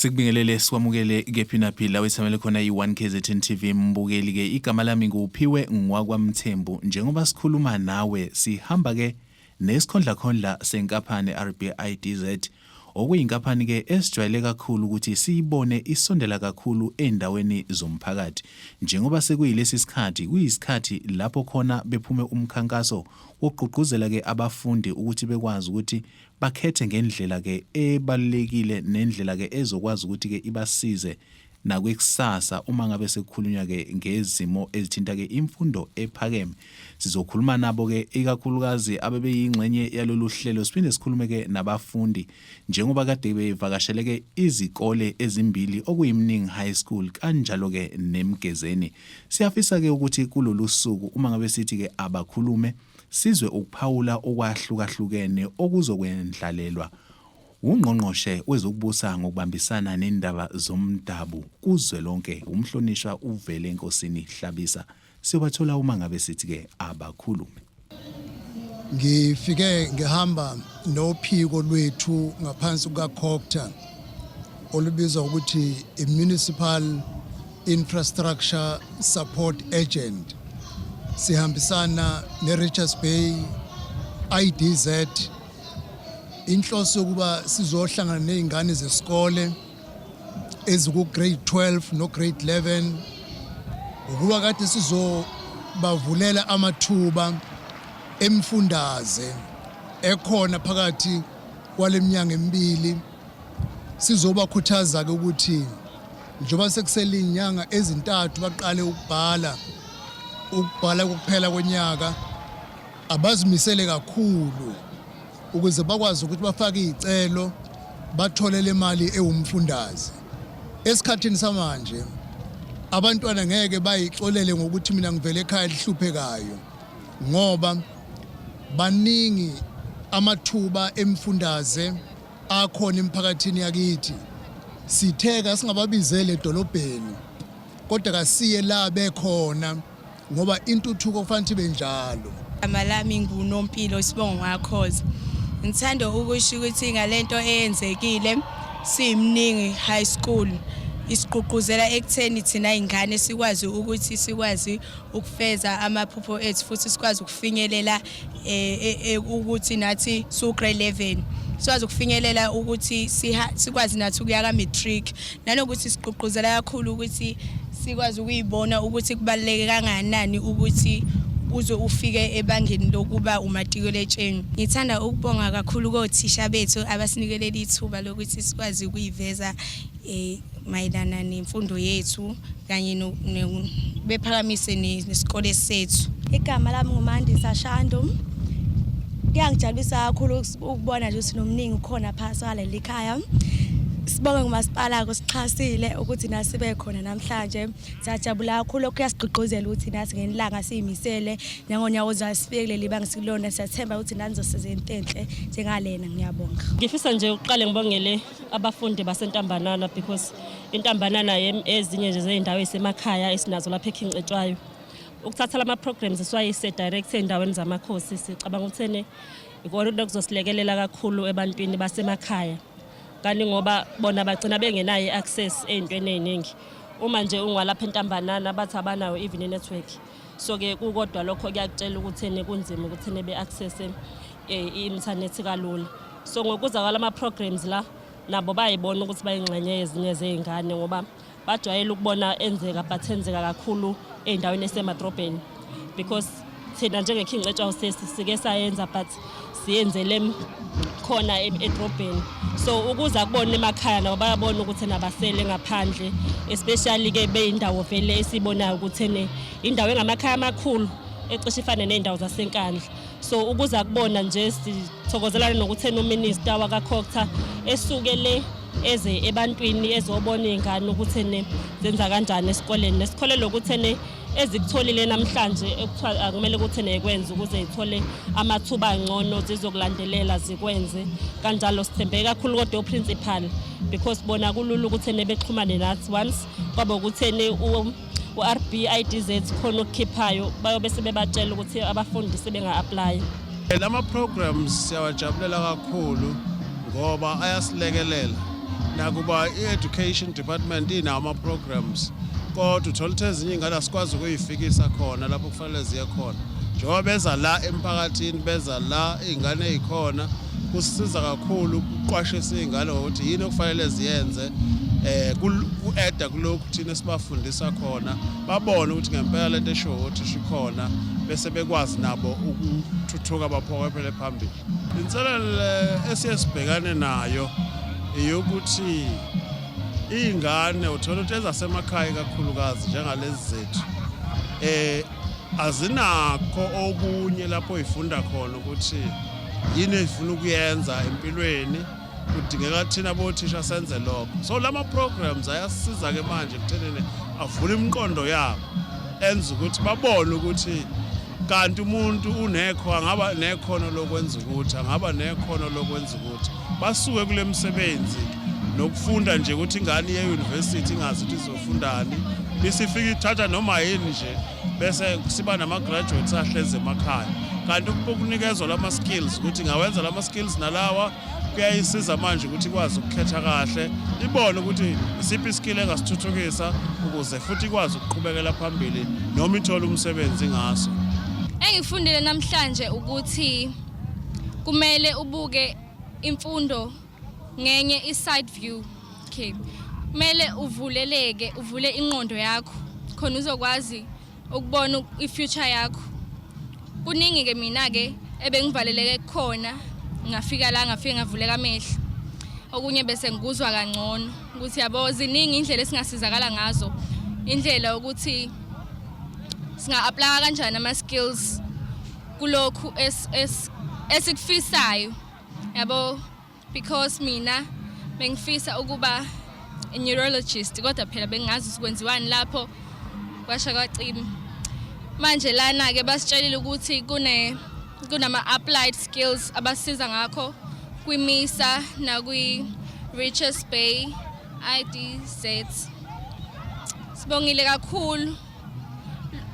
Sikubingelele sikwamukele ke phinaphila wethamele khona i1 KZN TV mbukeli ke igama lami nguphiwe ngwakwamthembu njengoba sikhuluma nawe sihamba ke nesikhondla senkaphane RBIDZ okuyinkaphani ke esijwayele kakhulu ukuthi siyibone isondela kakhulu endaweni zomphakathi njengoba sekuyilesi sikhathi kuyisikhathi lapho khona bephume umkhankaso wokuqhuquzela ke abafundi ukuthi bekwazi ukuthi bakhethe ngendlela ke ebalekile nendlela ke ezokwazi ukuthi ke ibasize nakwekusasa uma ngabe sekukhulunywa ke ngezimo ezithinta ke imfundo ephakeme sizokhuluma nabo ke ikakhulukazi abebeyingxenye yalolu hlelo siphinde sikhulume ke nabafundi njengoba kade bevakashele ke izikole ezimbili okuyimningi high school kanjalo ke nemgezeni siyafisa ke ukuthi kulolu suku uma ngabe sithi ke abakhulume sizwe ukuphawula okwahlukahlukene okuzokwendlalelwa ungqongqoshe wezokubusa ngokubambisana nendaba zomdabu kuzwelonke umhlonishwa uvele enkosini Hlabisa siyobathola uma ngabe sithi ke abakhulume. Ngifike ngihamba nophiko lwethu ngaphansi kukaCocta olubizwa ukuthi i-Municipal Infrastructure Support Agent sihambisana neRichards Bay IDZ inhloso yokuba sizohlangana nezingane zesikole eziku grade 12 no grade 11 ukuba kade sizobavulela amathuba emfundaze ekhona phakathi kwaleminyaka emibili sizobakhuthaza ke ukuthi njengoba sekuselinyanga ezintathu baqale ukubhala kuphela kwenyaka abazimisele kakhulu ukuze bakwazi ukuthi bafake izicelo bathole le mali ewumfundaze esikhathini samanje abantwana ngeke bayixolele ngokuthi mina ngivele ekhaya lihluphekayo ngoba baningi amathuba emfundaze akhona emphakathini yakithi sitheka singababizele edolobheni kodwa kasiye la bekhona ngoba intuthuko kufanele ibe njalo. Amalami nguNompilo Sibongo Wakhoza ngithanda ukusho ukuthi ngalento eyenzekile simningi high school isiqhuquzela ekutheni thina ingane sikwazi ukuthi sikwazi ukufeza amaphupho ethu futhi sikwazi ukufinyelela ukuthi nathi su grade 11 sikwazi ukufinyelela ukuthi sikwazi nathi ukuya ka matric nanokuthi siqhuquzela kakhulu ukuthi sikwazi ukuyibona ukuthi kubaluleke kangakanani ukuthi uze ufike ebangeni lokuba umatikuletsheni. Ngithanda ukubonga kakhulu kothisha bethu abasinikelele ithuba lokuthi sikwazi ukuyiveza mayelana nemfundo yethu kanye bephakamise nesikole sethu. Igama lami nguMandisa Shando. Kuyangijabulisa kakhulu ukubona nje ukuthi nomningi khona phakathi kwaleli khaya. Sibonge ngumasipala kusixhasile ukuthi nasibe khona namhlanje siyajabula kakhulu kuyasiqhaqhuzela ukuthi nathi ngenilanga siyimisele nangonyaka ozasifike libanga sikulona siyathemba ukuthi nanizosiza into enhle njengalena ngiyabonga. Ngifisa nje uqale ngibongele abafundi basentambanana because intambanana ezinye nje zezindawo ezisemakhaya esinazo lapha eKhincetshwayo ukuthatha lama programs esiwayise direct endaweni zamakhosi sicabanga ukuthi ikona okuzosilekelela kakhulu ebantwini basemakhaya kanti ngoba bona bagcina bengenayo access ezintweni eziningi uma nje ungwalapha entambanana bathi abanayo even network so ke kukodwa lokho kuyakutshela ukuthi kunzima ukuthi be access i-internet kalula so ngokuza kwalama programs la nabo bayibona ukuthi bayingxenye ezinye zezingane ngoba bajwayele ukubona enzeka bathenzeka kakhulu endaweni esemadrobheni because thina njengeKhincetshwayo sike sayenza but siyenzele khona edrobheni so ukuza kubona emakhaya nabo bayabona ukuthi nabasele ngaphandle especially ke beyindawo vele esibonayo ukuthi indawo engamakhaya amakhulu ecishe ifane nendawo zasenkandla so ukuza kubona nje sithokozelana nokuthi uMinister wakaCocta esukele eze ebantwini ezobona izingane ukuthi zenza kanjani esikoleni nesikole lokuthi ezikutholile namhlanje ekuthiwa akumele ukuthi nekwenza ukuze ithole amathuba angcono zizokulandelela zikwenze kanjalo sithembe kakhulu kodwa uprincipal because bona kulula ukuthi nebexhumane nathi once kwaba ukuthi uRBIDZ khona ukukhiphayo bayobe sebebatshela ukuthi abafundi sebenga-apply. Lama programs siyawajabulela kakhulu ngoba ayasilekelela nakuba i-education department inawo ama-programs kodwa uthola ukuthi ezinye iy'ngane asikwazi ukuyifikisa khona lapho kufanele ziye khona njengoba beza la emphakathini beza la iy'ngane ey'khona kusisiza kakhulu ukuqwashisa iy'ngane ngokuthi yini okufanele ziyenze ku-eda kulokhu thina sibafundisa khona babone ukuthi ngempela lento esho ukuthi shikhona bese bekwazi nabo ukuthuthuka baphokophele phambili. Inselelo esiye sibhekane nayo eyokuthi iy'ngane uthola ukuthi ezasemakhaya kakhulukazi njengalezi zethu azinakho okunye lapho ifunda khona ukuthi yini efuna ukuyenza empilweni kudingeka thina bothisha senze lokho. So lama programs ayasisiza ke manje kuthenene avula imiqondo yabo enza ukuthi babone ukuthi kanti umuntu unekho angaba nekhono lokwenza ukuthi angaba nekhono lokwenza ukuthi basuke kule msebenzi nokufunda nje ukuthi ingane ye university ingazi ukuthi izofundani bisifika ithatha noma yini nje bese siba nama graduates ahleze emakhaya kanti ukunikezwa lama skills ukuthi ngawenza lama skills nalawa kuyayisiza manje ukuthi ikwazi ukukhetha kahle ibone ukuthi isiphi iskill engasithuthukisa ukuze futhi ikwazi ukuqhubekela phambili noma ithola umsebenzi ngaso. Engifundile namhlanje ukuthi kumele ubuke imfundo ngenye i-side view. Okay. Kumele uvuleleke, uvule ingqondo yakho khona uzokwazi ukubona i-future yakho. Kuningi ke mina ke ebengivaleleke khona ngafika la ngafika ngavuleka amehlo. Okunye bese ngikuzwa kangcono ukuthi yabo ziningi indlela esingasizakala ngazo. Indlela ukuthi singa-apply kanjani ama-skills kulokhu esikufisayo yabo because mina bengifisa ukuba i-neurologist kodwa phela bengazi ukwenziwani lapho kwasha kwacima manje lana ke basitshelile ukuthi kunama-applied skills abasiza ngakho kwi-MISA nakwi-Richards Bay IDZ. Sibongile kakhulu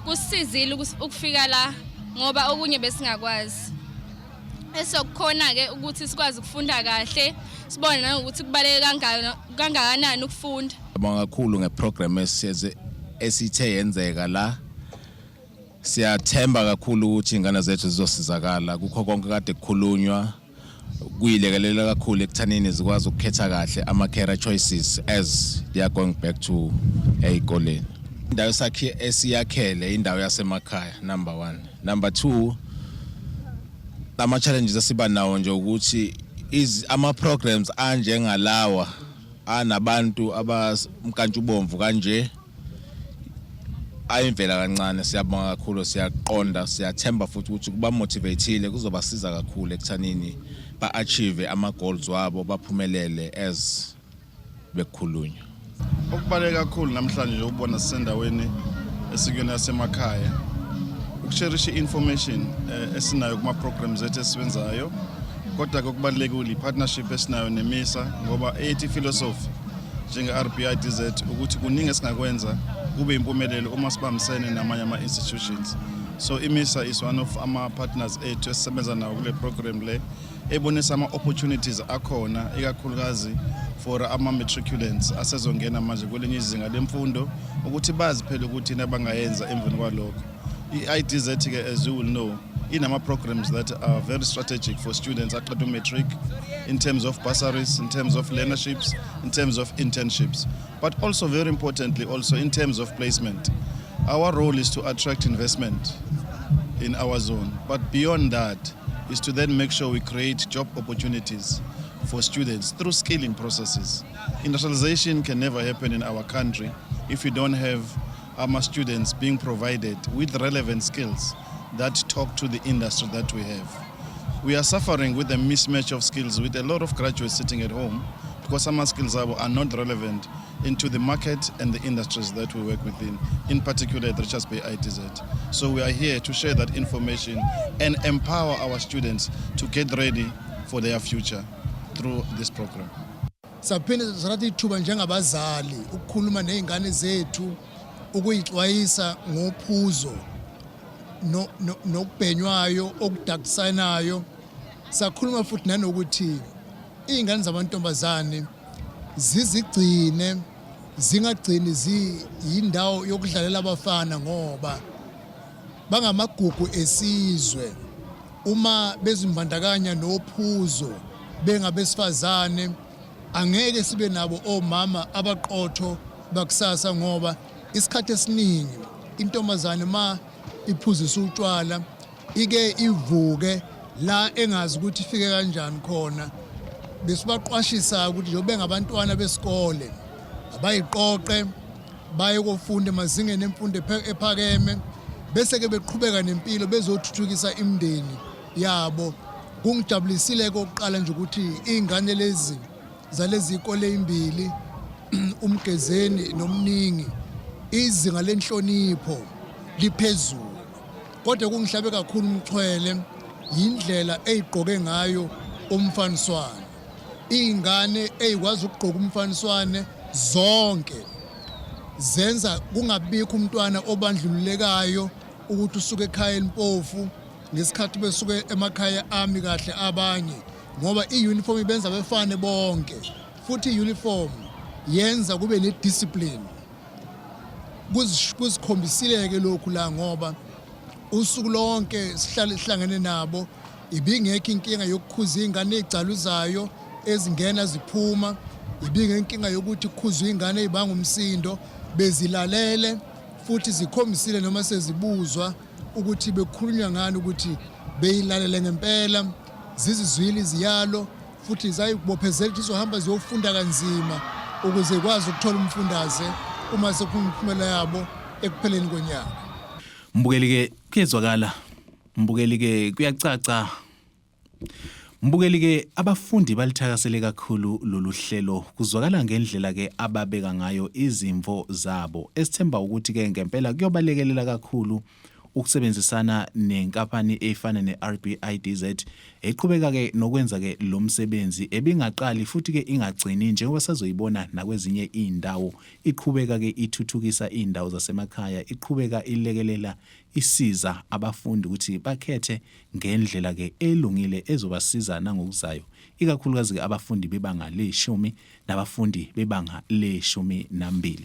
kusizile ukufika la ngoba okunye besingakwazi esokukhona ke ukuthi sikwazi ukufunda kahle sibone nanokuthi kubaleke kangakanani ukufunda. Ngibonga kakhulu ngeprogram esithe yenzeka la siyathemba kakhulu ukuthi ingane zethu zizosizakala kukho konke kade kukhulunywa kuyilekelela kakhulu ekuthanini zikwazi ukukhetha kahle ama-career choices as they are going back to ezikoleni. Indawo sakhe esiyakhele indawo yasemakhaya number 1. Number 2 ama challenges asiba nawo nje ukuthi ama-programs anjengalawa anabantu abamkantshubomvu kanje ayimvela kancane. Siyabonga kakhulu, siyaqonda, siyathemba futhi ukuthi kuba motivateile kuzobasiza kakhulu ekuthanini ba-achieve ama-goals wabo baphumelele as bekukhulunywa. Okubaleka kakhulu namhlanje ukubona sisendaweni esikweni yasemakhaya ukusharisha information esinayo kuma programs ethu esiwenzayo kodwa okubalekile i-partnership esinayo neMISA ngoba ethi philosophy njenge-RBIDZ ukuthi kuningi esingakwenza kube impumelelo uma sibambisene namanye ama-institutions. So iMISA is one of ama-partners ethu esisebenza nawo kule program le ebonisa ama-opportunities akhona ikakhulukazi for ama-matriculants asezongena manje kwelinye izinga lemfundo ukuthi bazi phela ukuthi nabangayenza emveni kwalokho. I-IDZ-ke as you will know inama-programs that are very strategic for students aqeda matric in terms of bursaries, in terms of learnerships, in terms of internships, but also very importantly also in terms of placement. Our role is to attract investment in our zone, but beyond that is to then make sure we create job opportunities for students through skilling processes. Industrialization can never happen in our country if we don't have our students being provided with relevant skills that talk to the industry that we have. We are suffering with a mismatch of skills with a lot of graduates sitting at home because some skills are not relevant into the market and the industries that we work within, in particular at Richards Bay IDZ. So we are here to share that information and empower our students to get ready for their future through this program. Saphinde sathi ithuba njengabazali ukukhuluma nezingane zethu ukuyixwayisa ngophuzo nokubhenywayo okudakisanayo. Sakhuluma futhi nanokuthi izingane zamantombazane zizigcine zingagcini ziyindawo yokudlalela abafana ngoba bangamagugu esizwe uma bezimbandakanya nophuzo bengabesifazane angeke sibe nabo omama abaqotho bakusasa ngoba isikhathi esiningi intombazane ma iphuzisa utshwala ike ivuke la engazi ukuthi ifike kanjani khona besibaqwashisa ukuthi njengoba ngabantwana besikole abayiqoqe baye kufunda emazingeni emfundo ephakeme bese ke beqhubeka nempilo bezothuthukisa imindeni yabo. Kungijabulisile kokuqala nje ukuthi izingane lezi zalezi ikole ezimbili uMgezeni noMningi izinga lenhlonipho liphezulu kodwa kungihlabe kakhulu umxhwele indlela eziqoke ngayo umfaniswane. Izingane ezikwazi ukugqoka umfaniswane zonke zenza kungabikho umntwana obandlululekayo ukuthi usuke ekhaya elimpofu ngesikhathi besuke emakhaya ami kahle abanye ngoba iuniform ibenza befane bonke futhi iuniform yenza kube nediscipline. Kuzikhombisile lokhu la ngoba usuku lonke sihlangene nabo ibingekho inkinga yokukhuza izingane ezicaluzayo ezingena ziphuma, ibingekho inkinga yokuthi kukhuzwe izingane ezibanga umsindo, bezilalele futhi zikhombisile noma sezibuzwa ukuthi bekhulunywa ngani ukuthi beyilalele ngempela zizizwile iziyalo futhi zayibophezela ukuthi zizohamba ziyofunda kanzima ukuze kwazi ukuthola umfundaze uma sekuphumela yabo ekupheleni konyaka. Mbukeli-ke kuyezwakala, mbukeli-ke kuyacaca, mbukeli-ke abafundi balithakasele kakhulu lolu hlelo kuzwakala ngendlela-ke ababeka ngayo izimvo zabo esithemba ukuthi-ke ngempela kuyobalekelela kakhulu ukusebenzisana nenkampani efana ne-RBIDZ eqhubeka-ke nokwenza-ke lo msebenzi ebingaqali futhi-ke ingagcini njengoba sazoyibona nakwezinye iy'ndawo iqhubeka-ke ithuthukisa iy'ndawo zasemakhaya, iqhubeka ilekelela isiza abafundi ukuthi bakhethe ngendlela-ke elungile ezobasiza nangokuzayo, ikakhulukazi-ke abafundi bebanga le-10 nabafundi bebanga le-12.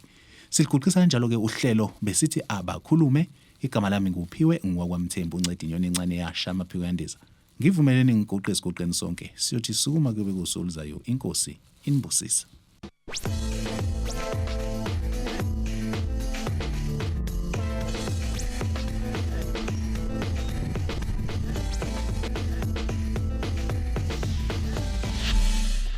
Siliguqisa kanjalo-ke uhlelo besithi abakhulume. Igama lami nguphiwe ngwakwamthembu uncedi inyoni encane yasha amaphiko yandiza. Ngivumelene ngiguqe esigoqeni sonke siyothi sukuma kube kusoluzayo inkosi inibusisa.